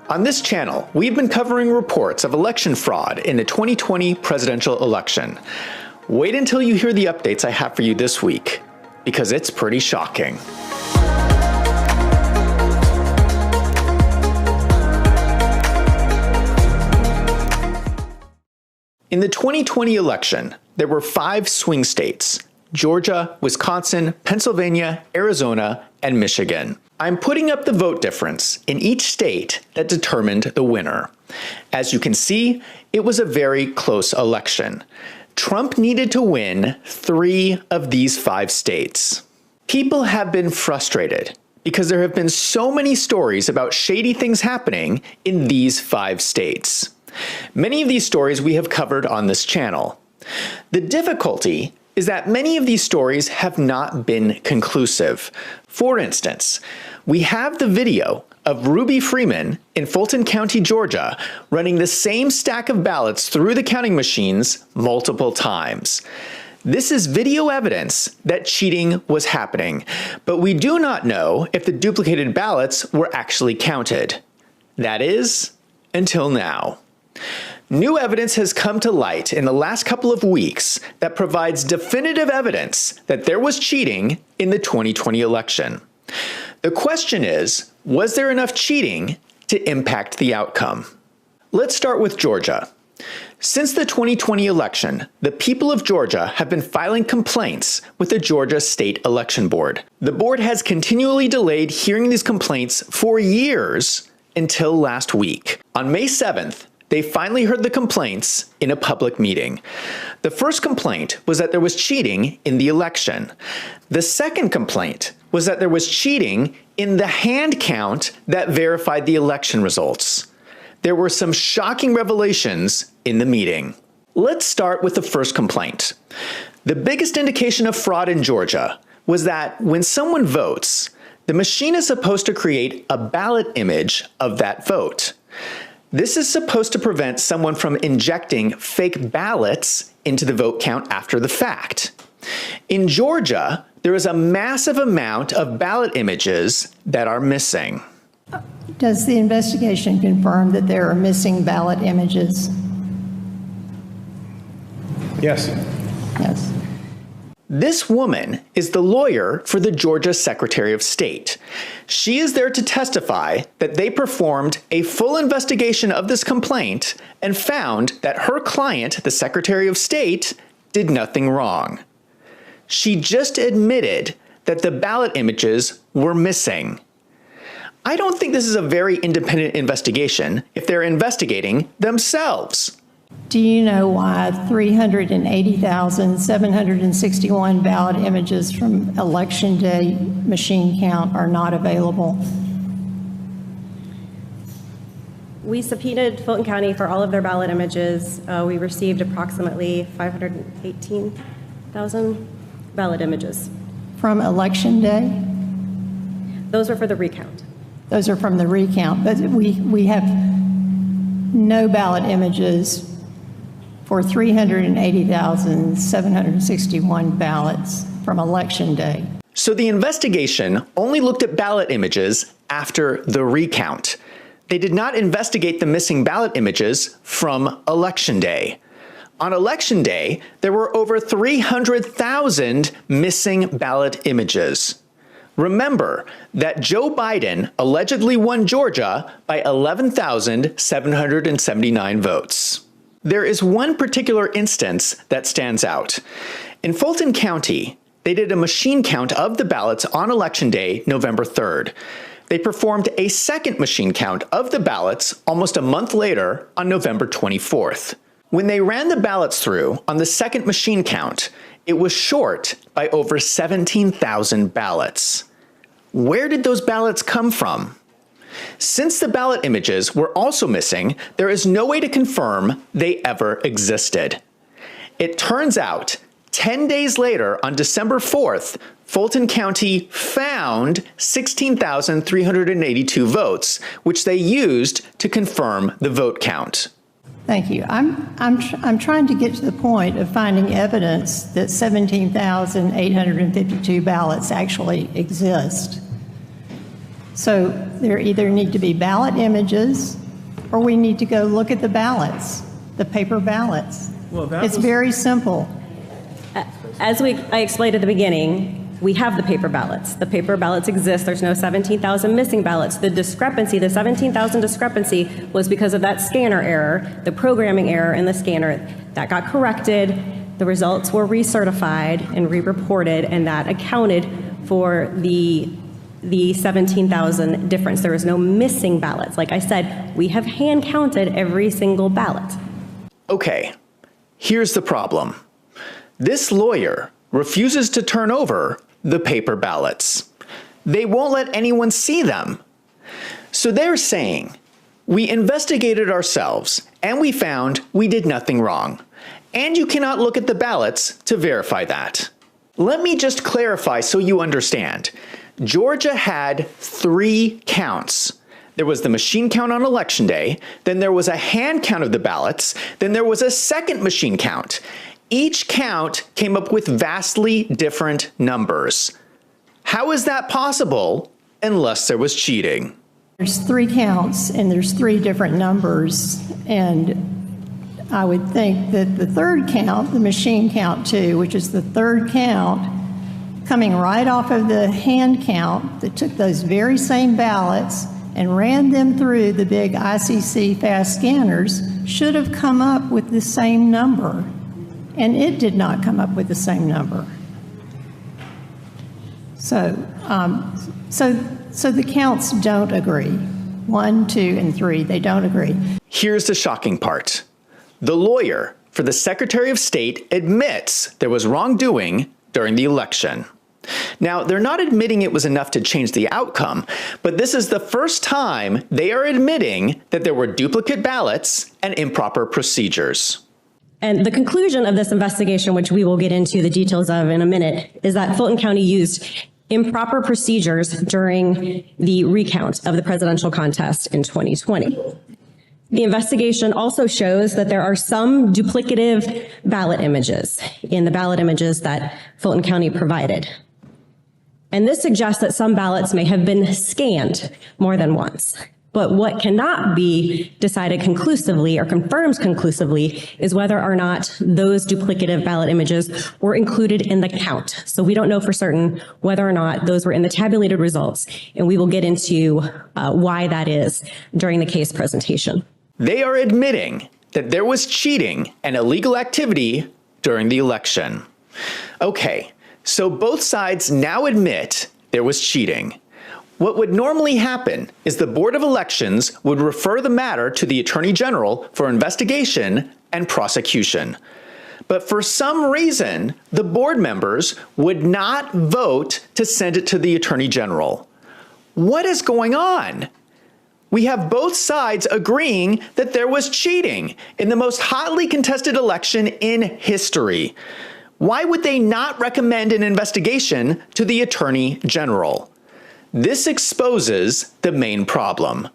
On this channel, we've been covering reports of election fraud in the 2020 presidential election. Wait until you hear the updates I have for you this week, because it's pretty shocking. In the 2020 election, there were 5 swing states: Georgia, Wisconsin, Pennsylvania, Arizona, and Michigan. I'm putting up the vote difference in each state that determined the winner. As you can see, it was a very close election. Trump needed to win 3 of these 5 states. People have been frustrated because there have been so many stories about shady things happening in these 5 states. Many of these stories we have covered on this channel. The difficulty is that many of these stories have not been conclusive. For instance, we have the video of Ruby Freeman in Fulton County, Georgia, running the same stack of ballots through the counting machines multiple times. This is video evidence that cheating was happening, but we do not know if the duplicated ballots were actually counted. That is, until now. New evidence has come to light in the last couple of weeks that provides definitive evidence that there was cheating in the 2020 election. The question is, was there enough cheating to impact the outcome? Let's start with Georgia. Since the 2020 election, the people of Georgia have been filing complaints with the Georgia State Election Board. The board has continually delayed hearing these complaints for years until last week. On May 7th, they finally heard the complaints in a public meeting. The first complaint was that there was cheating in the election. The second complaint was that there was cheating in the hand count that verified the election results. There were some shocking revelations in the meeting. Let's start with the first complaint. The biggest indication of fraud in Georgia was that when someone votes, the machine is supposed to create a ballot image of that vote. This is supposed to prevent someone from injecting fake ballots into the vote count after the fact. In Georgia, there is a massive amount of ballot images that are missing. Does the investigation confirm that there are missing ballot images? Yes. Yes. This woman is the lawyer for the Georgia Secretary of State. She is there to testify that they performed a full investigation of this complaint and found that her client, the Secretary of State, did nothing wrong. She just admitted that the ballot images were missing. I don't think this is a very independent investigation if they're investigating themselves. Do you know why 380,761 ballot images from Election Day machine count are not available? We subpoenaed Fulton County for all of their ballot images. We received approximately 518,000 ballot images. From Election Day? Those are for the recount. Those are from the recount, but we have no ballot images for 380,761 ballots from Election Day. So the investigation only looked at ballot images after the recount. They did not investigate the missing ballot images from Election Day. On Election Day, there were over 300,000 missing ballot images. Remember that Joe Biden allegedly won Georgia by 11,779 votes. There is one particular instance that stands out. In Fulton County, they did a machine count of the ballots on Election Day, November 3rd. They performed a second machine count of the ballots almost a month later on November 24th. When they ran the ballots through on the second machine count, it was short by over 17,000 ballots. Where did those ballots come from? Since the ballot images were also missing, there is no way to confirm they ever existed. It turns out, 10 days later, on December 4th, Fulton County found 16,382 votes, which they used to confirm the vote count. Thank you. I'm trying to get to the point of finding evidence that 17,852 ballots actually exist. So there either need to be ballot images, or we need to go look at the ballots, the paper ballots. It's very simple. As I explained at the beginning, we have the paper ballots. The paper ballots exist. There's no 17,000 missing ballots. The discrepancy, the 17,000 discrepancy, was because of that scanner error, the programming error in the scanner. That got corrected. The results were recertified and re-reported, and that accounted for the 17,000 difference. There was no missing ballots. Like I said, we have hand counted every single ballot. Okay, here's the problem. This lawyer refuses to turn over the paper ballots. They won't let anyone see them. So they're saying, we investigated ourselves and we found we did nothing wrong. And you cannot look at the ballots to verify that. Let me just clarify so you understand. Georgia had 3 counts. There was the machine count on Election Day, then there was a hand count of the ballots, then there was a second machine count. Each count came up with vastly different numbers. How is that possible unless there was cheating? There's 3 counts and there's 3 different numbers, and I would think that the third count, the machine count too, which is the third count, coming right off of the hand count that took those very same ballots and ran them through the big ICC fast scanners, should have come up with the same number. And it did not come up with the same number. So the counts don't agree. 1, 2, and 3, they don't agree. Here's the shocking part. The lawyer for the Secretary of State admits there was wrongdoing during the election. Now, they're not admitting it was enough to change the outcome, but this is the first time they are admitting that there were duplicate ballots and improper procedures. And the conclusion of this investigation, which we will get into the details of in a minute, is that Fulton County used improper procedures during the recount of the presidential contest in 2020. The investigation also shows that there are some duplicative ballot images in the ballot images that Fulton County provided. And this suggests that some ballots may have been scanned more than once. But what cannot be decided conclusively or confirmed conclusively is whether or not those duplicative ballot images were included in the count. So we don't know for certain whether or not those were in the tabulated results, and we will get into why that is during the case presentation. They are admitting that there was cheating and illegal activity during the election. Okay, so both sides now admit there was cheating. What would normally happen is the Board of Elections would refer the matter to the Attorney General for investigation and prosecution. But for some reason, the board members would not vote to send it to the Attorney General. What is going on? We have both sides agreeing that there was cheating in the most hotly contested election in history. Why would they not recommend an investigation to the Attorney General? This exposes the main problem.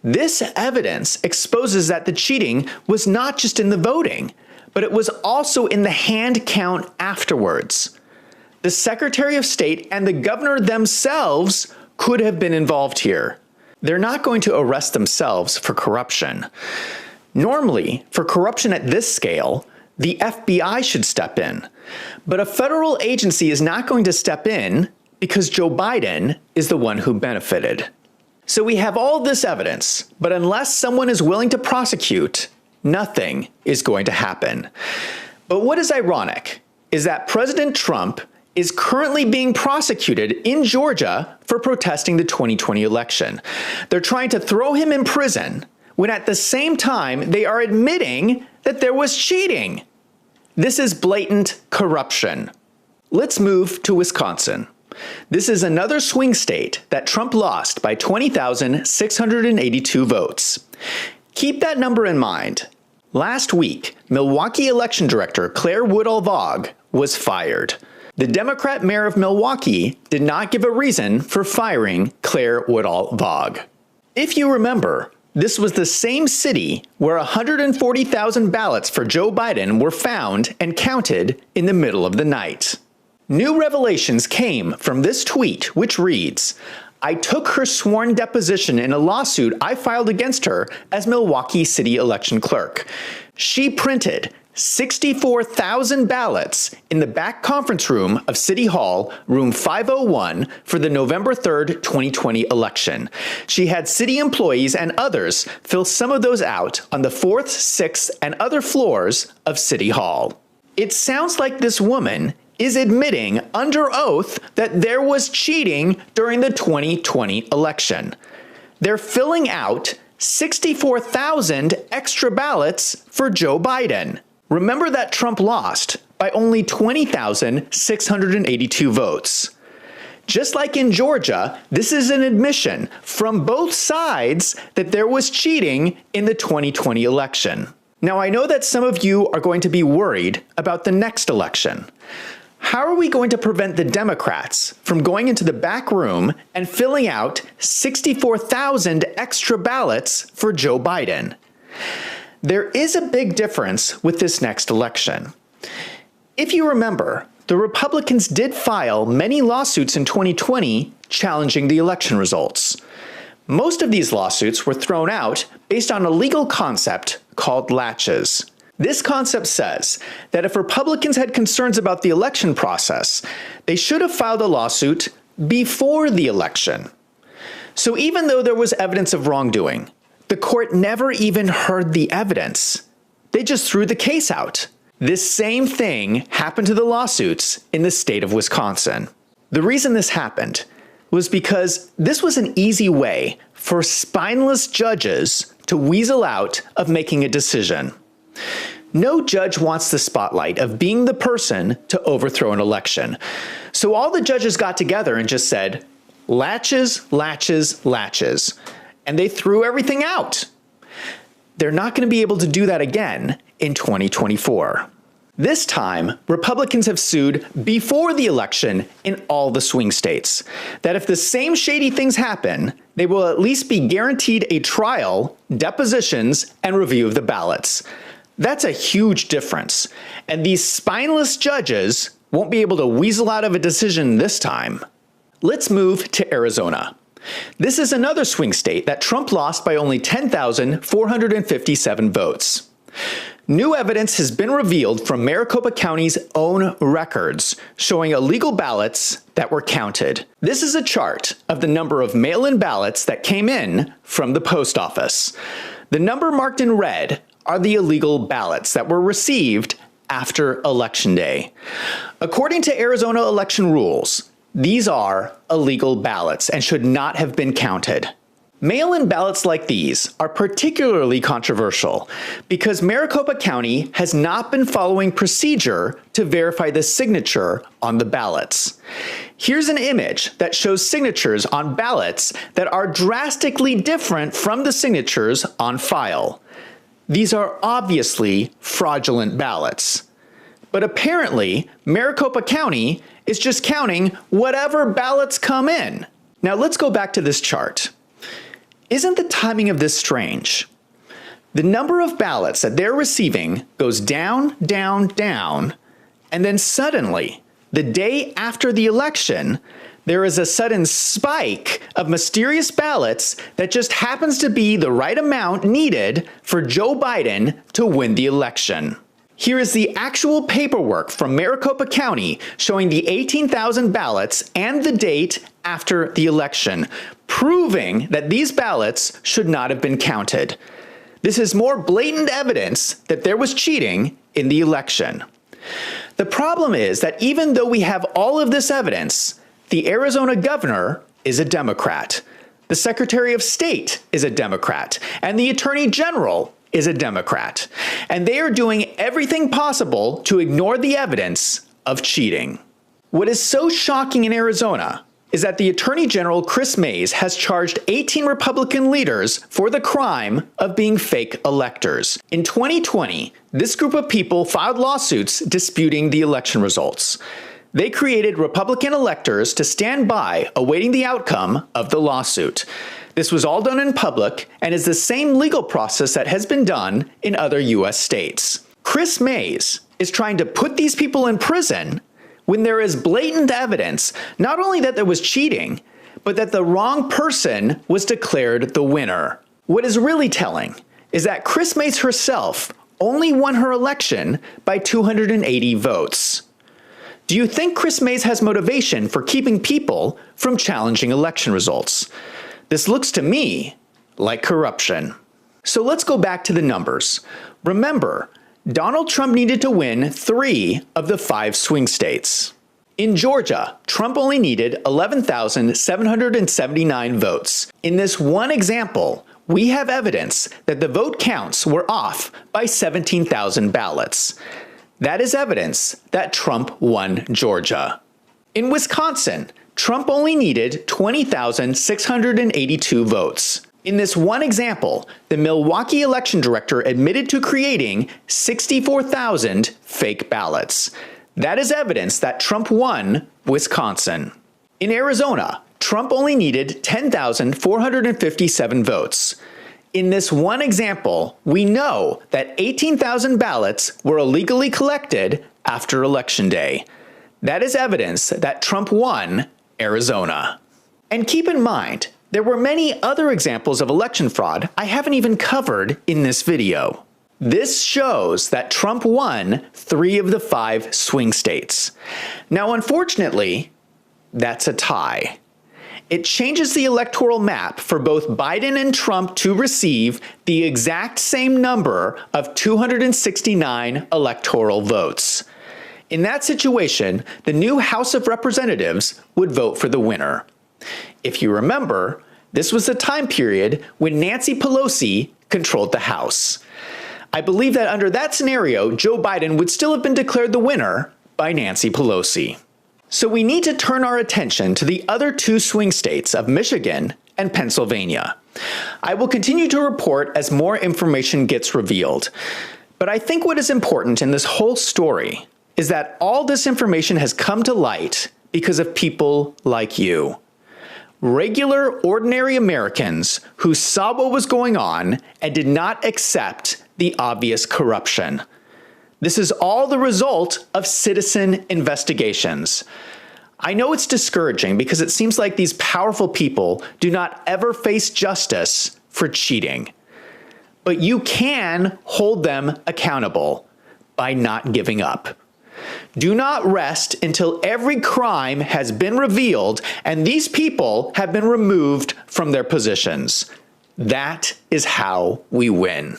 This evidence exposes that the cheating was not just in the voting, but it was also in the hand count afterwards. The Secretary of State and the governor themselves could have been involved here. They're not going to arrest themselves for corruption. Normally, for corruption at this scale, the FBI should step in. But a federal agency is not going to step in because Joe Biden is the one who benefited. So we have all this evidence, but unless someone is willing to prosecute, nothing is going to happen. But what is ironic is that President Trump is currently being prosecuted in Georgia for protesting the 2020 election. They're trying to throw him in prison when at the same time they are admitting that there was cheating. This is blatant corruption. Let's move to Wisconsin. This is another swing state that Trump lost by 20,682 votes. Keep that number in mind. Last week, Milwaukee election director Claire Woodall-Vaugh was fired. The Democrat mayor of Milwaukee did not give a reason for firing Claire Woodall-Vaugh. If you remember, this was the same city where 140,000 ballots for Joe Biden were found and counted in the middle of the night. New revelations came from this tweet, which reads, I took her sworn deposition in a lawsuit I filed against her as Milwaukee City Election Clerk. She printed 64,000 ballots in the back conference room of City Hall, room 501, for the November 3rd, 2020 election. She had city employees and others fill some of those out on the 4th, 6th, and other floors of City Hall. It sounds like this woman is admitting under oath that there was cheating during the 2020 election. They're filling out 64,000 extra ballots for Joe Biden. Remember that Trump lost by only 20,682 votes. Just like in Georgia, this is an admission from both sides that there was cheating in the 2020 election. Now, I know that some of you are going to be worried about the next election. How are we going to prevent the Democrats from going into the back room and filling out 64,000 extra ballots for Joe Biden? There is a big difference with this next election. If you remember, the Republicans did file many lawsuits in 2020 challenging the election results. Most of these lawsuits were thrown out based on a legal concept called latches. This concept says that if Republicans had concerns about the election process, they should have filed a lawsuit before the election. So even though there was evidence of wrongdoing, the court never even heard the evidence. They just threw the case out. This same thing happened to the lawsuits in the state of Wisconsin. The reason this happened was because this was an easy way for spineless judges to weasel out of making a decision. No judge wants the spotlight of being the person to overthrow an election. So all the judges got together and just said, latches, latches, latches. And they threw everything out. They're not going to be able to do that again in 2024. This time, Republicans have sued before the election in all the swing states, that if the same shady things happen, they will at least be guaranteed a trial, depositions, and review of the ballots. That's a huge difference, and these spineless judges won't be able to weasel out of a decision this time. Let's move to Arizona. This is another swing state that Trump lost by only 10,457 votes. New evidence has been revealed from Maricopa County's own records showing illegal ballots that were counted. This is a chart of the number of mail-in ballots that came in from the post office. The number marked in red are the illegal ballots that were received after Election Day. According to Arizona election rules, these are illegal ballots and should not have been counted. Mail-in ballots like these are particularly controversial because Maricopa County has not been following procedure to verify the signature on the ballots. Here's an image that shows signatures on ballots that are drastically different from the signatures on file. These are obviously fraudulent ballots. But apparently, Maricopa County is just counting whatever ballots come in. Now let's go back to this chart. Isn't the timing of this strange? The number of ballots that they're receiving goes down, down, down, and then suddenly, the day after the election, there is a sudden spike of mysterious ballots that just happens to be the right amount needed for Joe Biden to win the election. Here is the actual paperwork from Maricopa County showing the 18,000 ballots and the date after the election, proving that these ballots should not have been counted. This is more blatant evidence that there was cheating in the election. The problem is that even though we have all of this evidence, the Arizona governor is a Democrat, the Secretary of State is a Democrat, and the Attorney General is a Democrat, and they are doing everything possible to ignore the evidence of cheating. What is so shocking in Arizona is that the Attorney General Chris Mays has charged 18 Republican leaders for the crime of being fake electors. In 2020, this group of people filed lawsuits disputing the election results. They created Republican electors to stand by awaiting the outcome of the lawsuit. This was all done in public and is the same legal process that has been done in other U.S. states. Chris Mays is trying to put these people in prison when there is blatant evidence not only that there was cheating, but that the wrong person was declared the winner. What is really telling is that Chris Mays herself only won her election by 280 votes. Do you think Chris Mays has motivation for keeping people from challenging election results? This looks to me like corruption. So let's go back to the numbers. Remember, Donald Trump needed to win 3 of the 5 swing states. In Georgia, Trump only needed 11,779 votes. In this one example, we have evidence that the vote counts were off by 17,000 ballots. That is evidence that Trump won Georgia. In Wisconsin, Trump only needed 20,682 votes. In this one example, the Milwaukee election director admitted to creating 64,000 fake ballots. That is evidence that Trump won Wisconsin. In Arizona, Trump only needed 10,457 votes. In this one example, we know that 18,000 ballots were illegally collected after Election Day. That is evidence that Trump won Arizona. And keep in mind, there were many other examples of election fraud I haven't even covered in this video. This shows that Trump won 3 of the 5 swing states. Now, unfortunately, that's a tie. It changes the electoral map for both Biden and Trump to receive the exact same number of 269 electoral votes. In that situation, the new House of Representatives would vote for the winner. If you remember, this was the time period when Nancy Pelosi controlled the House. I believe that under that scenario, Joe Biden would still have been declared the winner by Nancy Pelosi. So we need to turn our attention to the other 2 swing states of Michigan and Pennsylvania. I will continue to report as more information gets revealed. But I think what is important in this whole story is that all this information has come to light because of people like you. Regular, ordinary Americans who saw what was going on and did not accept the obvious corruption. This is all the result of citizen investigations. I know it's discouraging because it seems like these powerful people do not ever face justice for cheating. But you can hold them accountable by not giving up. Do not rest until every crime has been revealed and these people have been removed from their positions. That is how we win.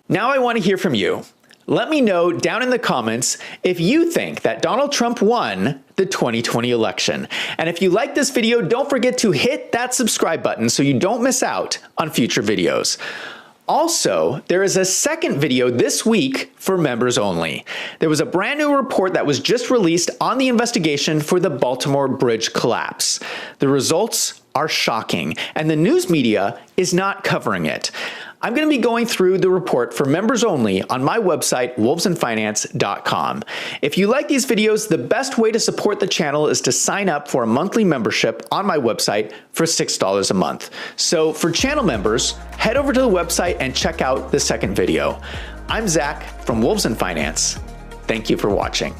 Now I want to hear from you. Let me know down in the comments if you think that Donald Trump won the 2020 election. And if you like this video, don't forget to hit that subscribe button so you don't miss out on future videos. Also, there is a second video this week for members only. There was a brand new report that was just released on the investigation for the Baltimore Bridge collapse. The results are shocking, and the news media is not covering it. I'm going to be going through the report for members only on my website, wolvesandfinance.com. If you like these videos, the best way to support the channel is to sign up for a monthly membership on my website for $6 a month. So for channel members, head over to the website and check out the second video. I'm Zach from Wolves and Finance. Thank you for watching.